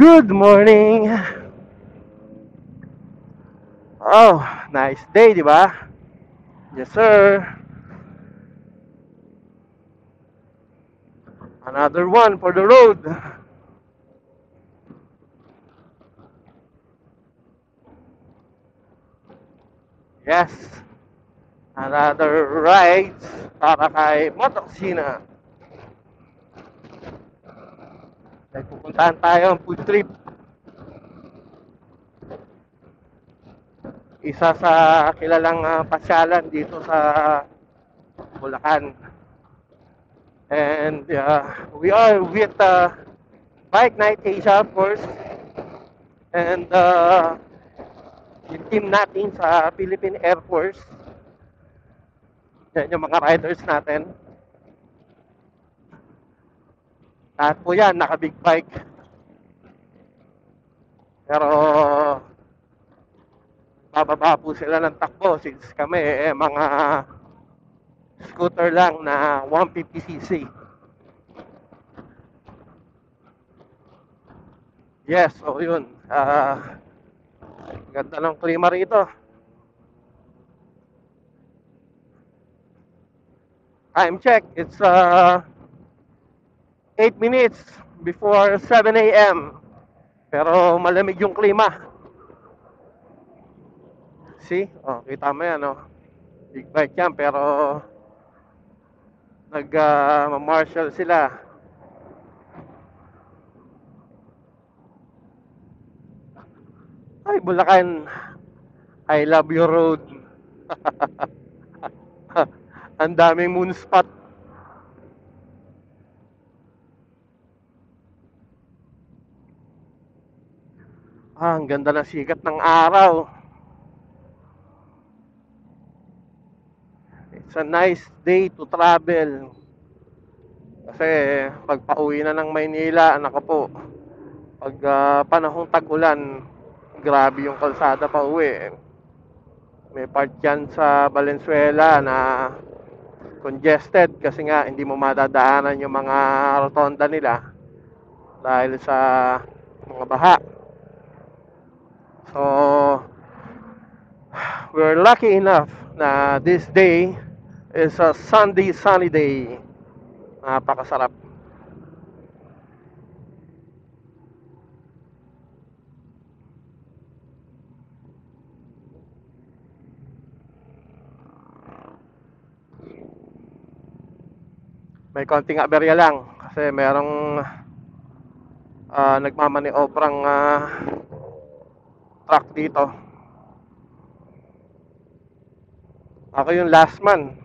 Good morning. Oh, nice day, di ba? Yes, sir. Another one for the road. Yes. Another rides para kay Motoxina. May pupuntahan tayo ang food trip. Isa sa kilalang pasyalan dito sa Bulacan. And we are with Bike Night Asia, of course. And yung team natin sa Philippine Air Force. Yan yung mga riders natin. Lahat po yan, naka-big bike. Pero bababa po sila ng takbo since kami mga scooter lang na 150cc. Yes, so yun. Ganda ng klima rito. Time check, it's 8 minutes before 7 a.m. Pero malamig yung klima. See? Oh, kita mo yan, oh. Big bike yan, pero nag-marshal sila. Ay, Bulacan, I love your road. Ang daming moon spot. Ang ganda ng sikat ng araw. It's a nice day to travel. Kasi pag pauwi na ng Maynila, anak ko po, pag panahong tag-ulan, grabe yung kalsada pa uwi. May part yan sa Valenzuela na congested kasi nga hindi mo madadaanan yung mga rotonda nila dahil sa mga baha. So, we're lucky enough na this day is a Sunday sunny day. Napakasarap. May konting aberya lang kasi merong nagmamaniobrang truck dito. Ako yung last man.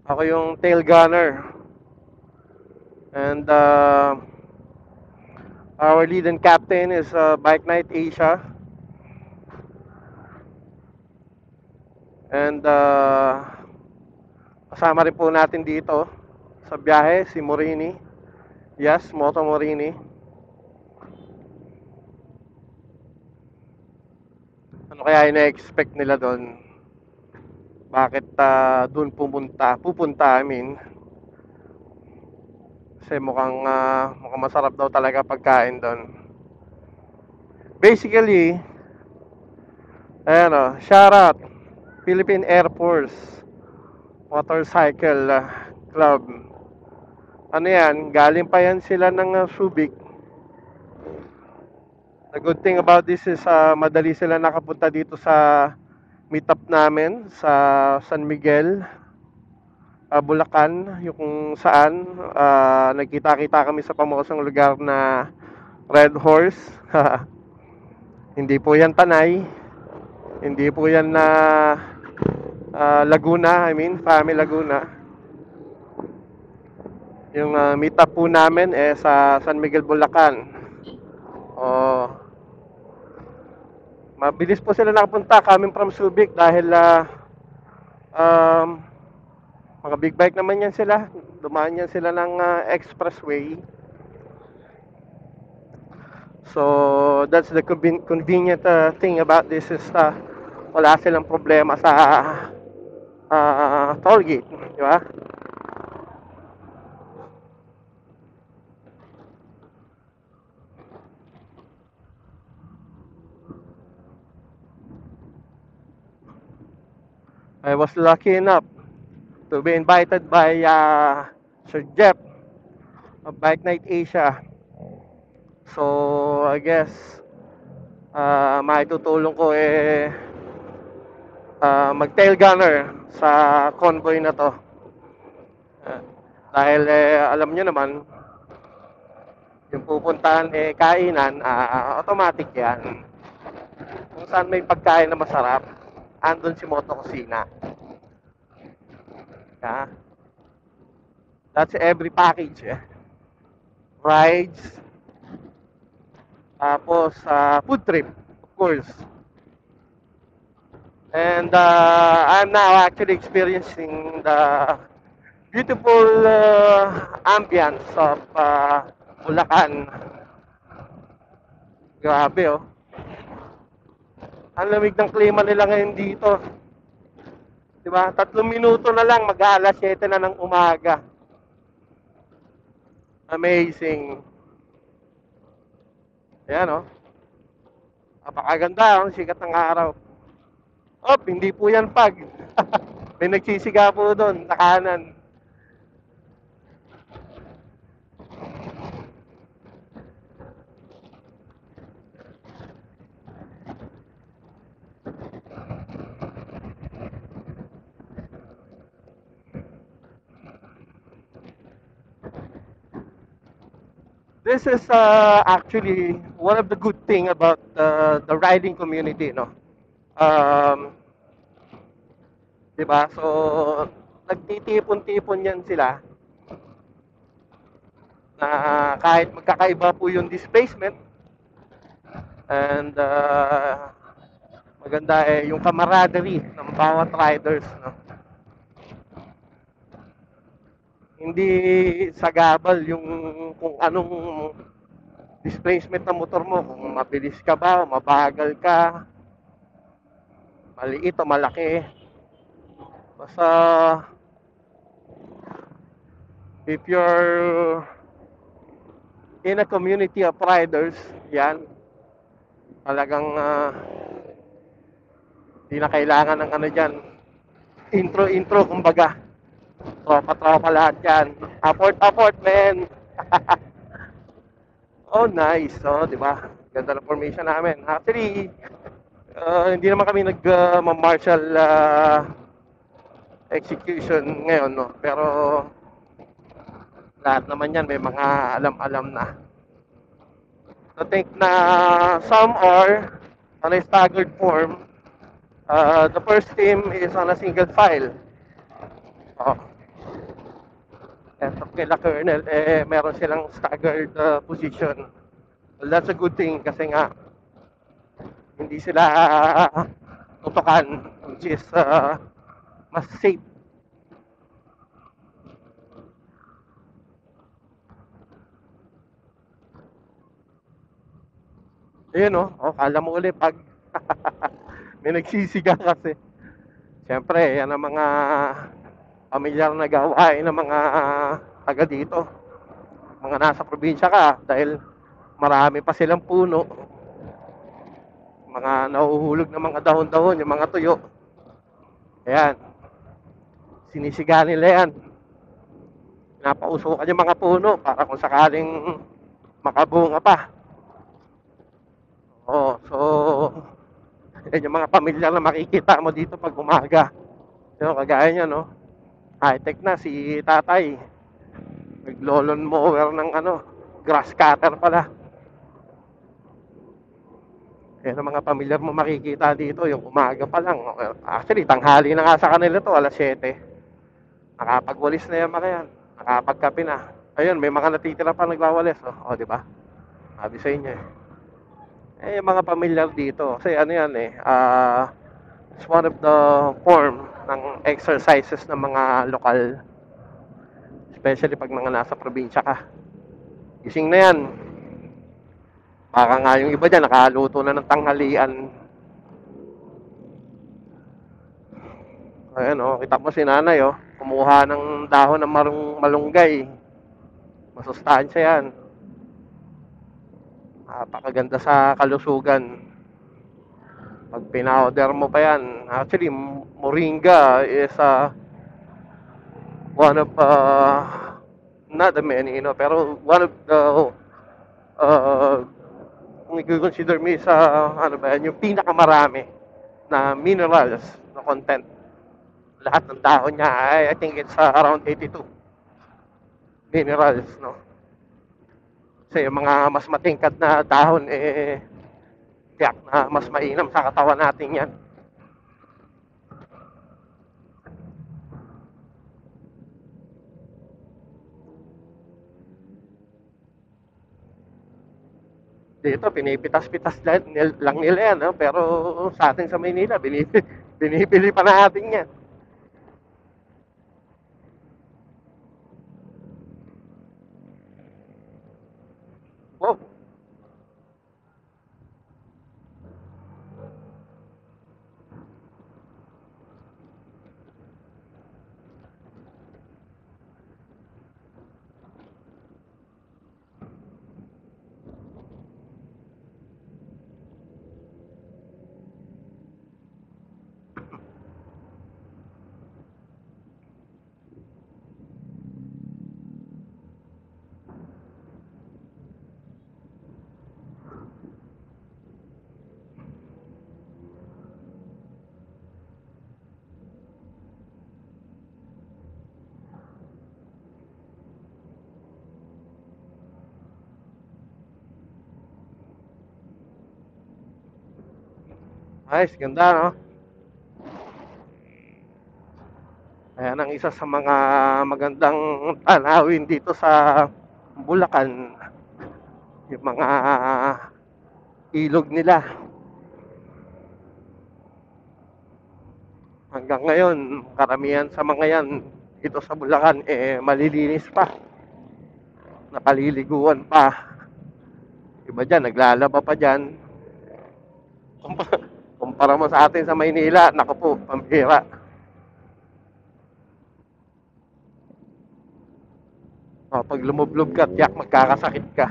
Ako yung tail gunner. And our lead and captain is Bike Night Asia. And kasama rin po natin dito sa biyahe si Morini. Yes, Moto Morini. Ano kaya ina-expect nila doon? Bakit pupunta, I mean. Kasi mukhang masarap daw talaga pagkain doon. Basically, ayan o, shout out Philippine Air Force Motorcycle Club. Ano yan, galing pa yan sila ng Subic. The good thing about this is madali sila nakapunta dito sa meetup namin sa San Miguel, Bulacan, yung saan nagkita-kita kami sa pamosong lugar na Red Horse. Hindi po yan Tanay, hindi po yan na Laguna, I mean Fami Laguna. Yung meetup po namin sa San Miguel, Bulacan. Oh, mabilis po sila nakapunta coming from Subic dahil um, mga big bike naman yan sila. Dumaan yan sila ng expressway. So that's the convenient thing about this is wala silang problema sa toll gate, di ba? I was lucky enough to be invited by Sir Jeff of Bike Night Asia. So, I guess, maitutulong ko mag-tail gunner sa convoy na to. Ah, dahil alam nyo naman, yung pupuntahan kainan, automatic yan. Kung saan may pagkain na masarap, andun si Moto Kusina. Yeah. That's every package. Rides, tapos food trip, of course. And I'm now actually experiencing the beautiful ambience of Bulacan. Grabe, oh. Ang lamig ng klima nila ngayon dito. Diba? 3 minuto na lang, mag-aalas 7 na ng umaga. Amazing. Ayan, oh. Napakaganda, ang sikat ng araw. Oh, hindi po yan pag. May nagsisiga po doon, sa kanan. This is actually one of the good thing about the riding community, no? Um, 'Di ba? So, nagtitipon-tipon yan sila na kahit magkakaiba po yung displacement and maganda yung camaraderie ng bawat riders, no? Hindi sagabal yung kung anong displacement ng motor mo, kung mabilis ka ba, o mabagal ka, maliit o malaki. Basta if you're in a community of riders, yan, talagang di na kailangan ng ano dyan. Intro, kumbaga. Tropa-tropa lahat yan. Apport, man. Oh, nice. Oh, di ba? Ganda ng formation namin. Actually, hindi naman kami nag-martial execution ngayon, no? Pero lahat naman yan may mga alam-alam na. I think na some are on a staggered form. The first team is on a single file. Oh. Eto kila Colonel, meron silang staggered position. Well, that's a good thing kasi nga hindi sila tutukan, which is mas safe. Ayun, oh, kala mo ulit pag may nagsisiga kasi. Siyempre, yan ang mga pamilyar na gawain ng mga taga dito. Mga nasa probinsya ka dahil marami pa silang puno. Mga nahuhulog na mga dahon-dahon, yung mga tuyo. Ayan, sinisiga nila yan. Napausukan yung mga puno para kung sakaling makabunga pa. Oh, so yan yung mga pamilya na makikita mo dito pag umaga. Yung kagaya niya, no? High-tech na si tatay. Naglolon mower ng grass cutter pala. Yan ang mga pamilyar mo makikita dito, yung umaga pa lang. Actually, tanghali na nga sa kanila to, alas 7. Nakapagwalis na yan mga yan. Nakapagkape na. Ayun, may mga natitira pa nagwawalis. O, di ba? Sabi sa inyo eh. Yung mga pamilyar dito. Kasi ano yan it's one of the form ng exercises ng mga lokal. Especially pag mga nasa probinsya ka. Gising na yan. Baka nga yung iba dyan, nakaluto na ng tanghalian. Ayan, kita mo si nanay, kumuha ng dahon ng malunggay. Masustansya yan. Napakaganda sa kalusugan. Pag pina-order mo pa yan, actually, moringa is one of, not the many, pero one of the, uh, kung i-consider mo sa, ano ba yan, yung pinakamarami na minerals na content. Lahat ng dahon niya, I think it's around 82 minerals, no? Kasi yung mga mas matingkad na dahon, tiyak na mas mainam sa katawan natin yan. Dito, pinipitas-pitas lang nila yan, no? Pero sa atin sa Maynila, binibili pa natin yan. Wow. Nice, ganda, no? Ayan ang isa sa mga magandang tanawin dito sa Bulacan. Yung mga ilog nila. Hanggang ngayon, karamihan sa mga yan dito sa Bulacan, malilinis pa. Nakaliliguan pa. Iba dyan, naglalaba pa dyan. Kumpara mo sa atin sa Maynila, naku po, pambira. Pag lumublob ka, tiyak magkakasakit ka.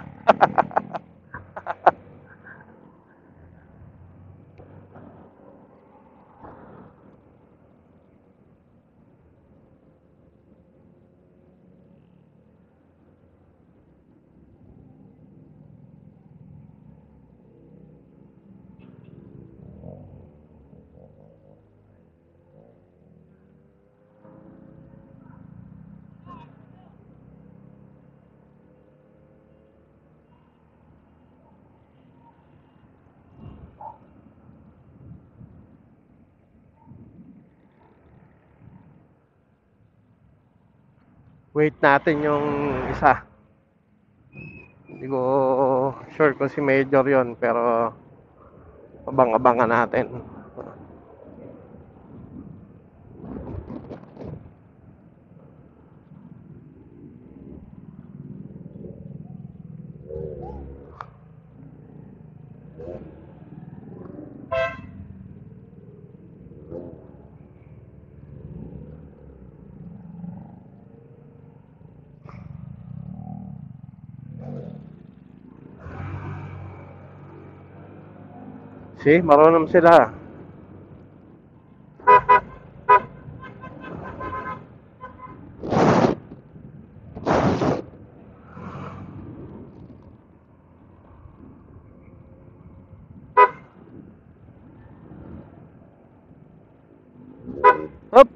Wait natin yung isa. Hindi ko sure kung si Major yon, pero abang-abangan natin. See, marunong sila. Hop!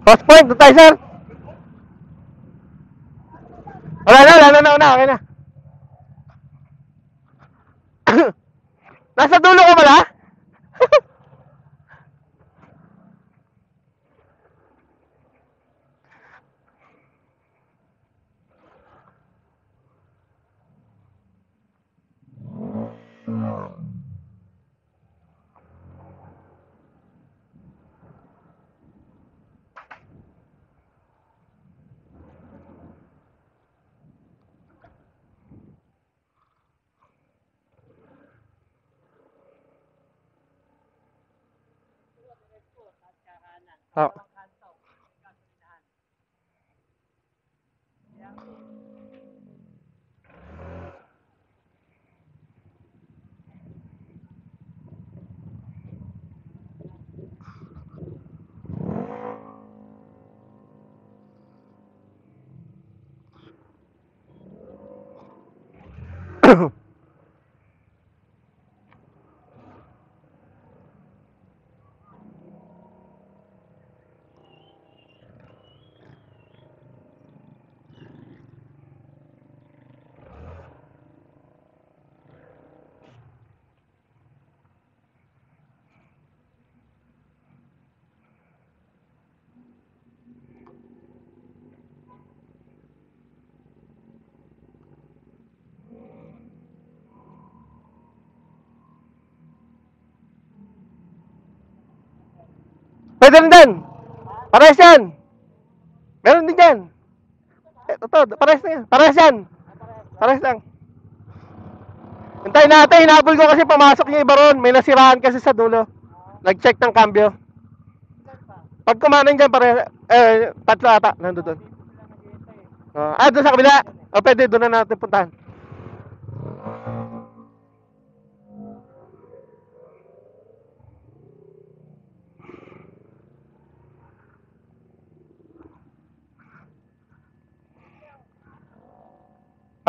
Cross point, doon tayo, sir. Wala na, okay na. Nasa dulo ka pala? Oh. Pwede rin din. Parehas yan. Meron din dyan. Totoo, parehas na yan. Parehas yan. Parehas lang. Hintayin natin, hinabol ko kasi pumasok yung iba ron. May nasiraan kasi sa dulo. Nag-check ng cambio. Pag kumanan dyan, tatlo ata, nandun doon. Doon sa kabila. Pwede, doon na natin puntahan.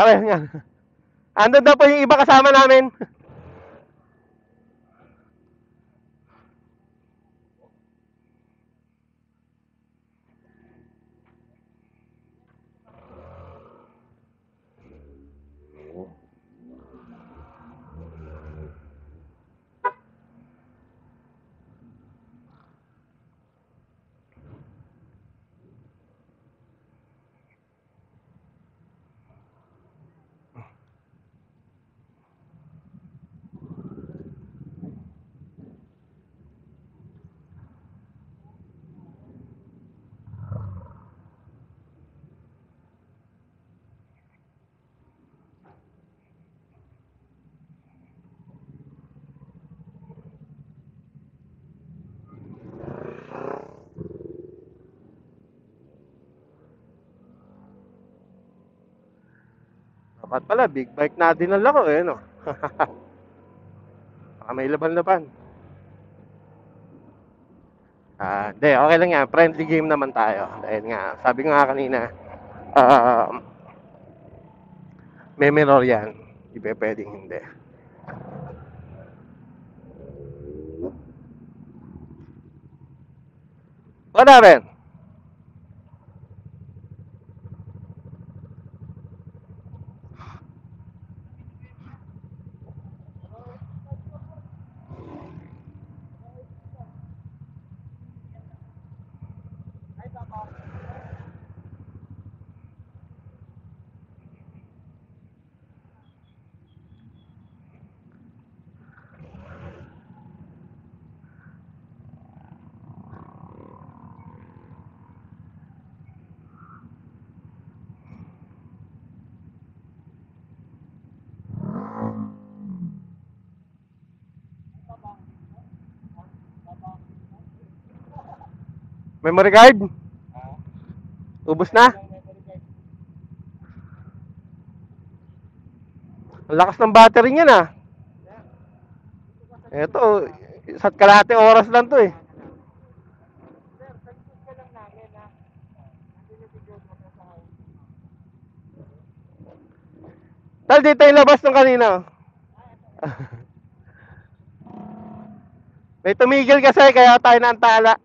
Parehas yan. Andun na po yung iba kasama namin. Dapat pala, big bike na dinala ko eh, no? Baka may laban-laban. Hindi, okay lang yan. Friendly game naman tayo. Dahil nga, sabi ko nga kanina, may minor yan. Hindi pwedeng hindi. What happened? Memory card? Ubus na? Ang lakas ng battery niyan ah. Ito, isa't kalahating oras lang to eh. Tal, dito yung labas ng kanina. May tumigil kasi kaya tayo naantala.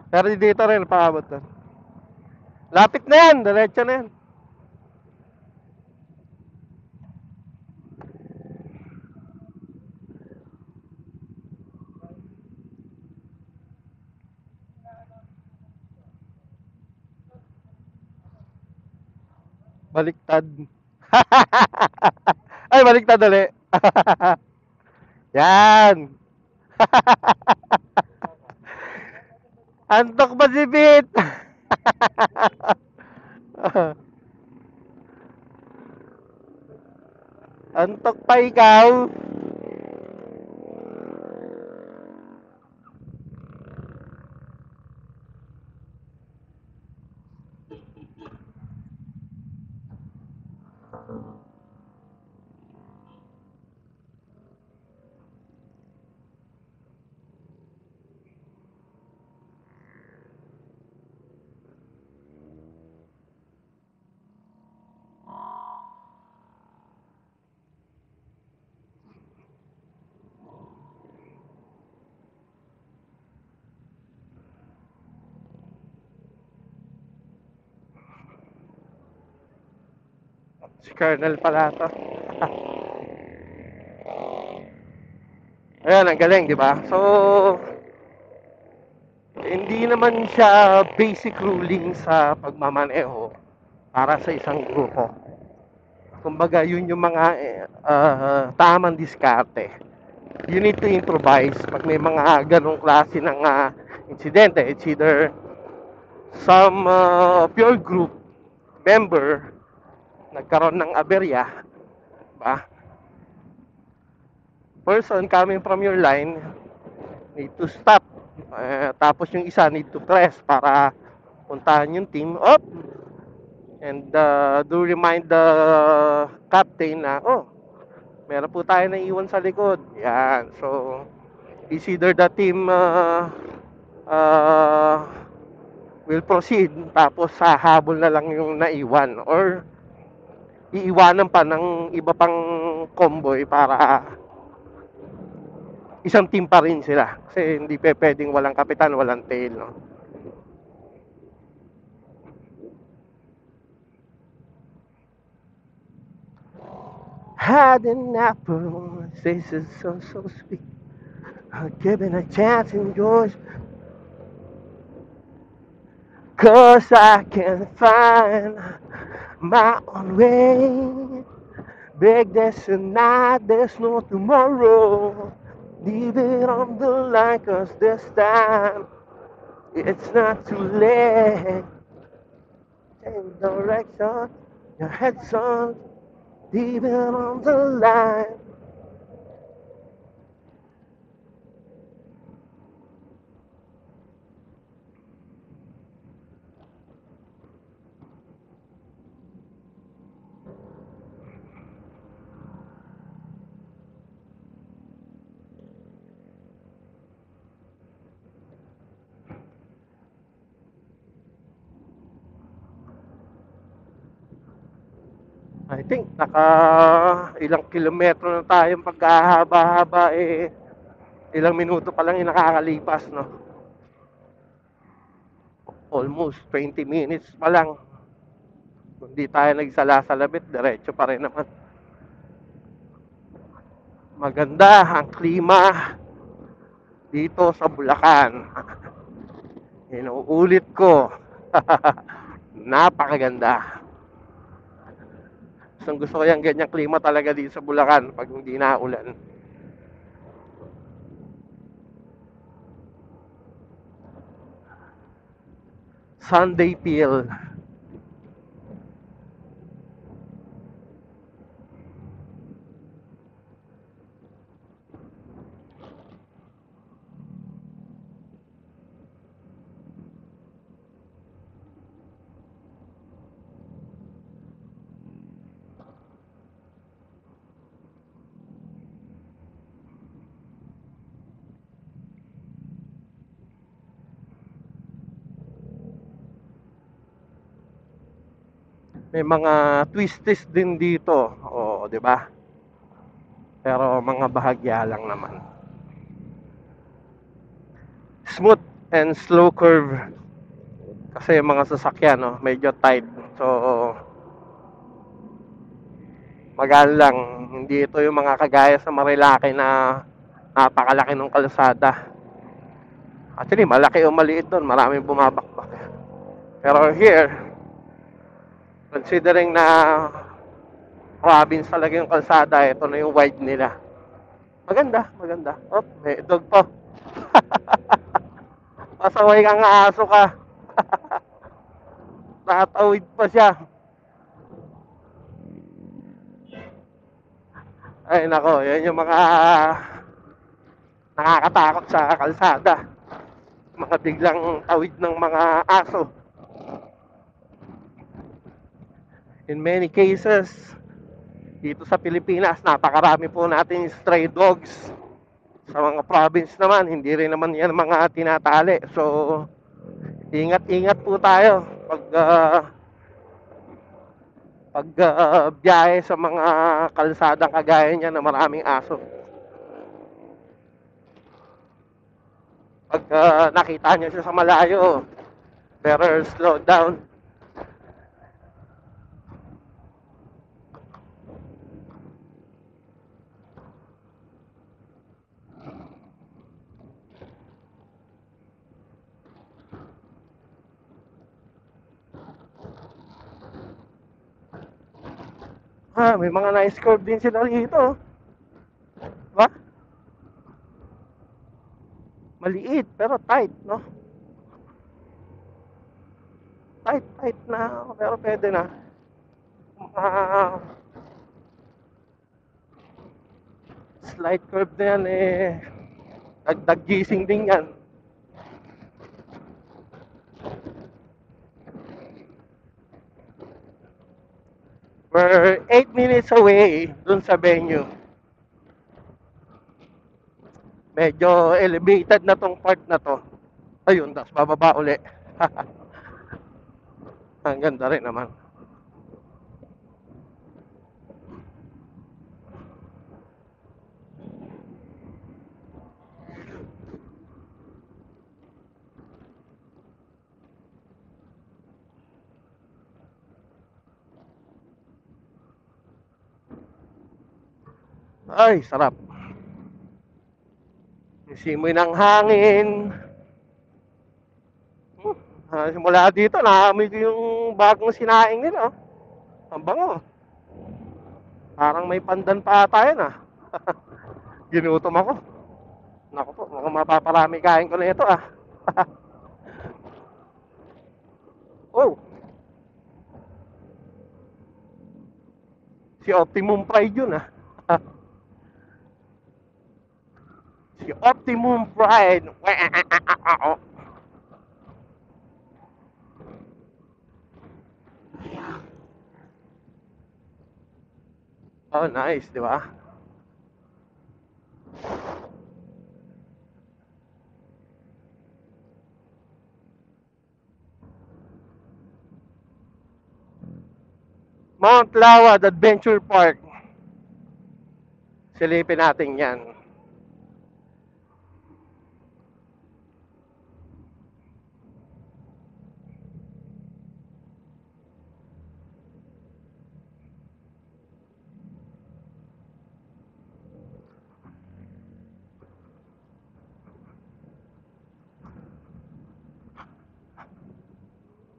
Pero dito rin, paabot na. Lapit na yan, diretso na yan. Baliktad. Ay, baliktad ulit. Yan. Antok ba si Bit? Antok pa ikaw? Si Colonel pala to. Ayan, ang galing, di ba? So, hindi naman siya basic ruling sa pagmamaneho para sa isang grupo. Kumbaga, yun yung mga tamang diskarte. You need to improvise pag may mga ganong klase ng insidente. It's either some of your group member nagkaroon ng aberya, ba? Person coming from your line need to stop. Tapos yung isa need to press para puntahan yung team up and do remind the captain na, oh, meron po tayo na iwan sa likod. Yan. So, it's either the team uh, will proceed tapos hahabol na lang yung naiwan or iiwanan pa ng iba pang convoy para isang team pa rin sila. Kasi hindi pwedeng walang kapitan, walang tail, no? Had an apple, this is so sweet. Given a chance in yours, 'cause I can find my own way. Big there's tonight, there's no tomorrow. Leave it on the line, 'cause this time it's not too late. Change direction, your head's on. Leave it on the line. I think naka ilang kilometro na tayong pagkahaba-haba, ilang minuto pa lang yung nakakalipas, no? Almost 20 minutes pa lang. Kung di tayo nagsala-salabit, diretso pa rin naman. Maganda ang klima dito sa Bulacan. Inuulit ko. Napakaganda. Gusto ko yung ganyang klima talaga dito sa Bulacan pag hindi na ulan. Sunday feel. May mga twisties din dito, o, 'di ba? Pero mga bahagya lang naman. Smooth and slow curve. Kasi yung mga sasakyan, no, medyo tight. So, magaan lang. Hindi ito yung mga kagaya sa Marilaki na napakalaki ng kalsada. Actually, malaki o maliit doon. Maraming bumabakbak. Pero here, Considering na province talaga yung kalsada, ito na yung wide nila. Maganda, maganda. Oh, may dog pa. Pasaway kang aso ka. Nakatawid pa siya. Ay nako, yan yung mga nakakatakot sa kalsada. Mga biglang tawid ng mga aso. In many cases, dito sa Pilipinas, napakarami po natin stray dogs. Sa mga province naman, hindi rin naman yan mga tinatali. So, ingat-ingat po tayo biyahe sa mga kalsadang kagaya niya na maraming aso. Pag nakita niyo siya sa malayo, better slow down. May mga nice curve din sila rito. Diba? Maliit, pero tight, no? Tight na, pero pwede na. Slight curve na yan, dagdag gising din yan. We're 8 minutes away dun sa venue. Medyo elevated na tong part na to. Ayun, tapos bababa uli. Ang ganda rin naman. Ay, sarap. Yung simoy ng hangin. Simula dito, naamoy ko yung bagong sinaing nila. Ang bango. Parang may pandan pa ata yan, ah. Ginutom ako. Naku po, mukhang mapaparami kain ko na ito, ah. Oh, si Optimum Pride yun, ah. Si Optimum Pride. Oh, nice, di ba? Mount Lawad Adventure Park. Silipin natin yan.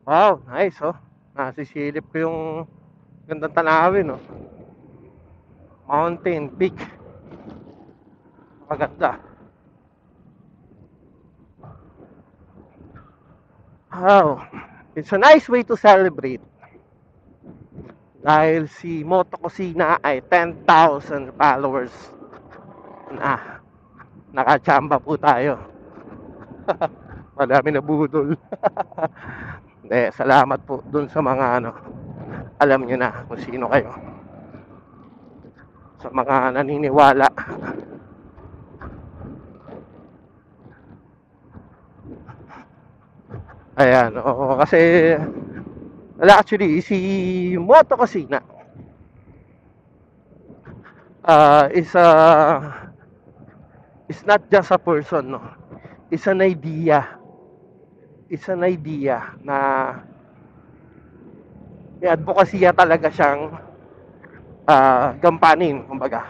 Wow, nice, oh. Nasisilip ko yung gandang tanawin, oh. Mountain peak. Maganda. Wow. It's a nice way to celebrate. Dahil si Moto Kusina ay 10,000 followers. Nakachamba po tayo. Madami na budol. Salamat po dun sa mga alam nyo na kung sino kayo. Sa mga naniniwala. Ayan, oo, kasi actually si Moto Kusina is not just a person, no. It's an idea. It's an idea na may advokasya talaga siyang gampanin, kumbaga.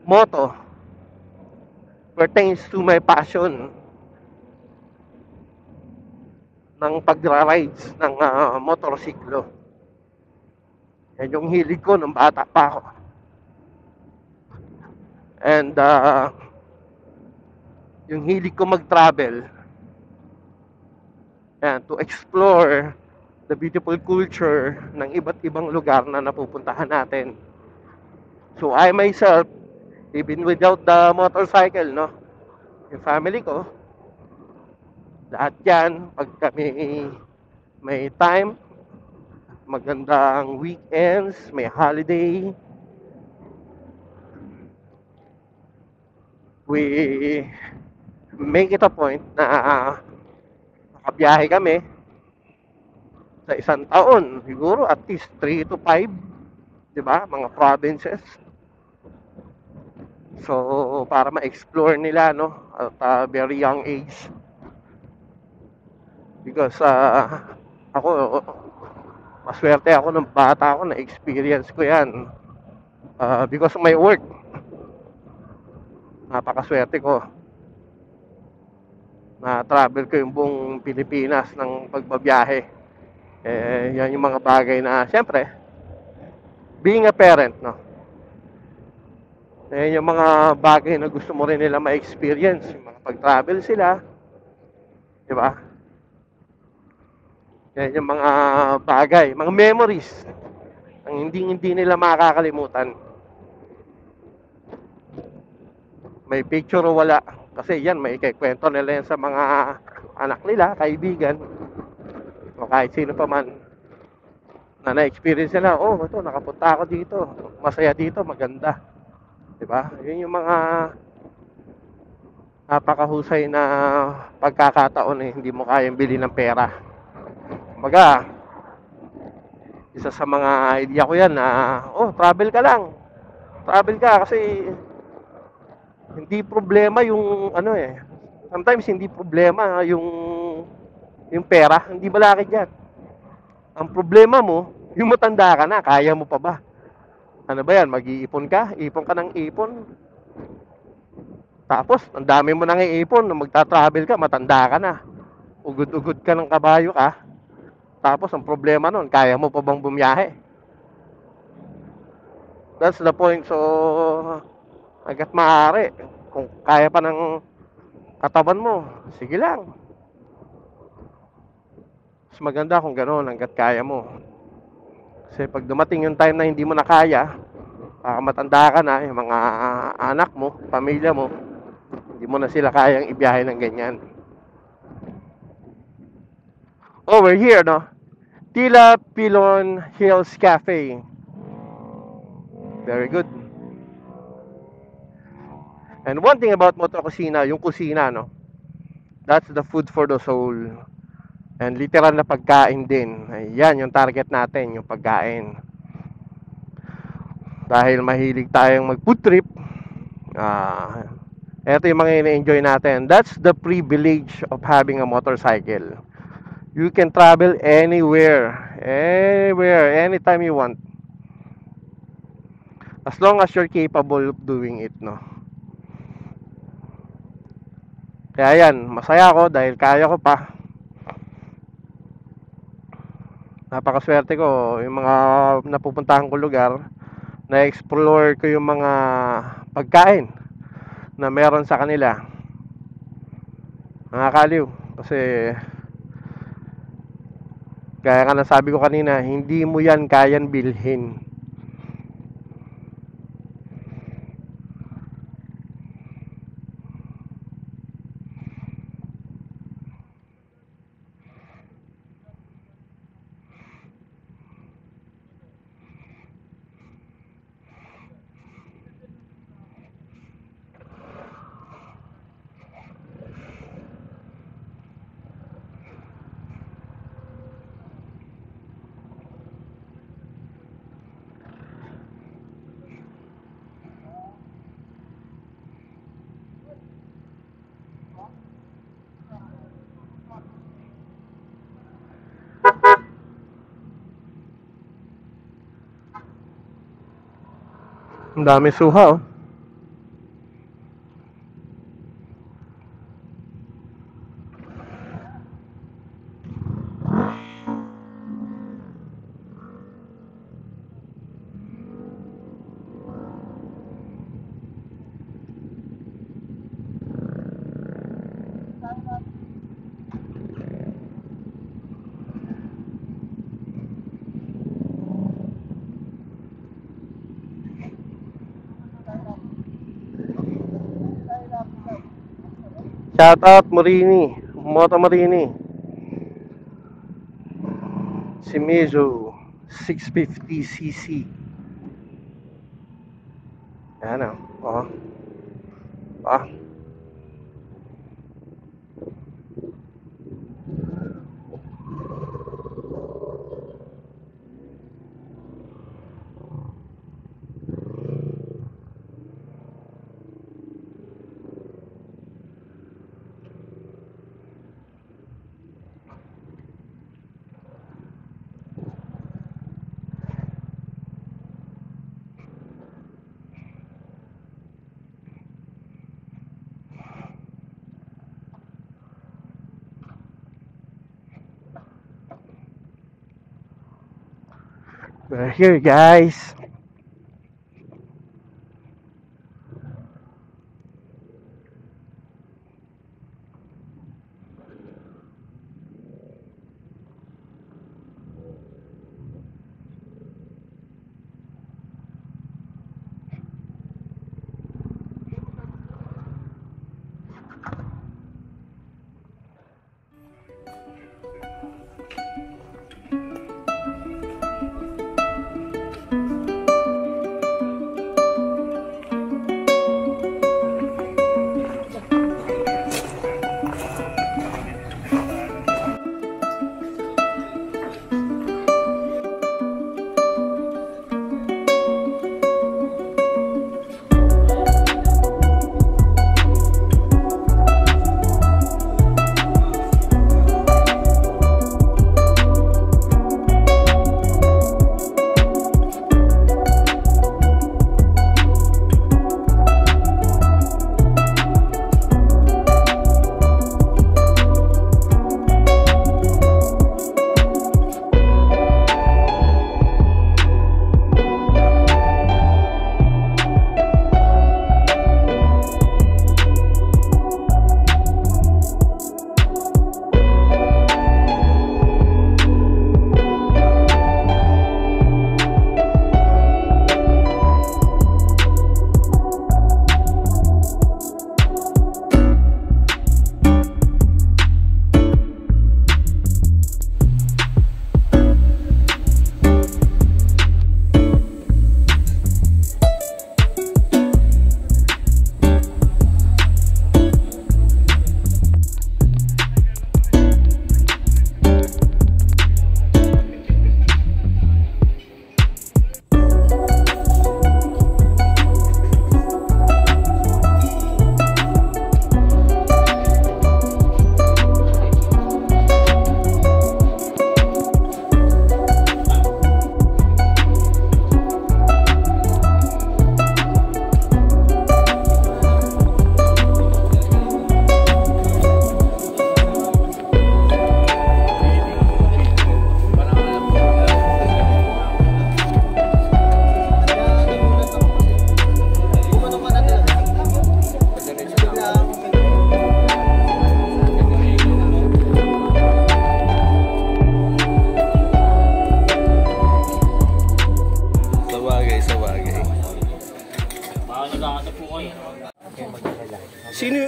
Moto pertains to my passion ng pagra-rides ng motorsiklo. Yan yung hilig ko nung bata pa ako. And yung hilig ko mag-travel, yan, to explore the beautiful culture ng iba't ibang lugar na napupuntahan natin. So I myself, even without the motorcycle, no, yung family ko, lahat yan, pag kami may time, magandang weekends, may holiday, we make it a point na makabiyahe kami sa isang taon, siguro at least 3 to 5, di ba? Mga provinces. So, para ma-explore nila, no, at very young age. Because ako, maswerte ako ng bata ako na experience ko yan. Because of my work, napakaswerte ko na travel ko yung buong Pilipinas ng pagbabiyahe. Yan yung mga bagay na, siyempre, being a parent, no? Yung mga bagay na gusto mo rin nila ma-experience, yung mga pag-travel sila, di ba? Yan yung mga bagay, mga memories ang hindi nila makakalimutan. May picture o wala, kasi yan, may ikikwento nila yan sa mga anak nila, kaibigan, o kahit sino pa man na na-experience nila. Oh, ito, nakapunta ako dito, masaya dito, maganda, di ba? Yun yung mga napakahusay na pagkakataon, hindi mo kayang bili ng pera. Kumbaga, isa sa mga idea ko yan na, travel ka lang, travel ka, kasi hindi problema yung sometimes hindi problema yung pera, hindi malaki yan. Ang problema mo, yung matanda ka na, kaya mo pa ba? Ano ba yan, mag-iipon ka, ipon ka ng ipon, tapos ang dami mo nang iipon, nung magta-travel ka, matanda ka na, ugod-ugod ka ng kabayo ka, tapos ang problema nun, kaya mo pa bang bumiyahe? That's the point. So hanggat maaari, kung kaya pa ng katawan mo, sige lang. Mas maganda kung gano'n, hanggat kaya mo. Kasi pag dumating yung time na hindi mo na kaya, matanda ka na, yung mga anak mo, pamilya mo, hindi mo na sila kayang ibiyahe ng ganyan. Oh, we're here, no? Tila Pilon Hills Cafe. Very good. And one thing about Moto Kusina, yung kusina, no? That's the food for the soul. And literal na pagkain din. Ayan, yung target natin, yung pagkain. Dahil mahilig tayong mag-food trip, eto yung mga ina-enjoy natin. That's the privilege of having a motorcycle. You can travel anywhere, anytime you want. As long as you're capable of doing it, no? Kaya yan, masaya ako dahil kaya ko pa. Napakaswerte ko, yung mga napupuntahan ko lugar, na-explore ko yung mga pagkain na meron sa kanila. Nakakaliw. Kasi, gaya nga na sabi ko kanina, hindi mo yan kayang bilhin. Ang dami suha, oh. Shoutout Morini, Moto Morini. Shimizu 650cc. Yan o. Oh. Ah. We're here, guys.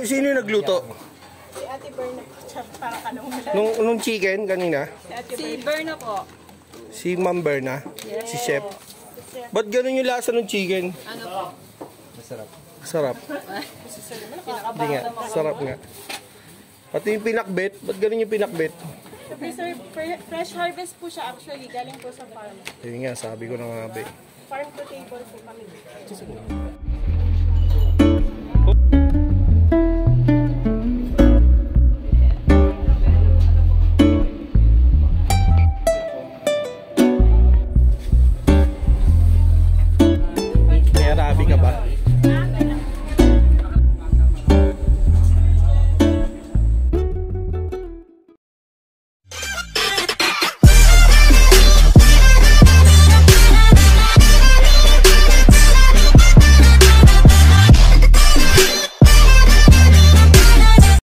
Sino yung nagluto? Si Ate Berna. Para ka nung Nung chicken kanina? Si Berna po. Si Ma'am Berna? Yes. Si Chef? Ba't ganun yung lasa ng chicken? Ano po? Masarap. Sarap. Hindi nga, sarap nga. Pati yung pinakbet, ba't ganun yung pinakbet? Sir, fresh harvest po siya actually. Galing po sa farm. Yun nga, sabi ko na nga ba. Farm to table po kami.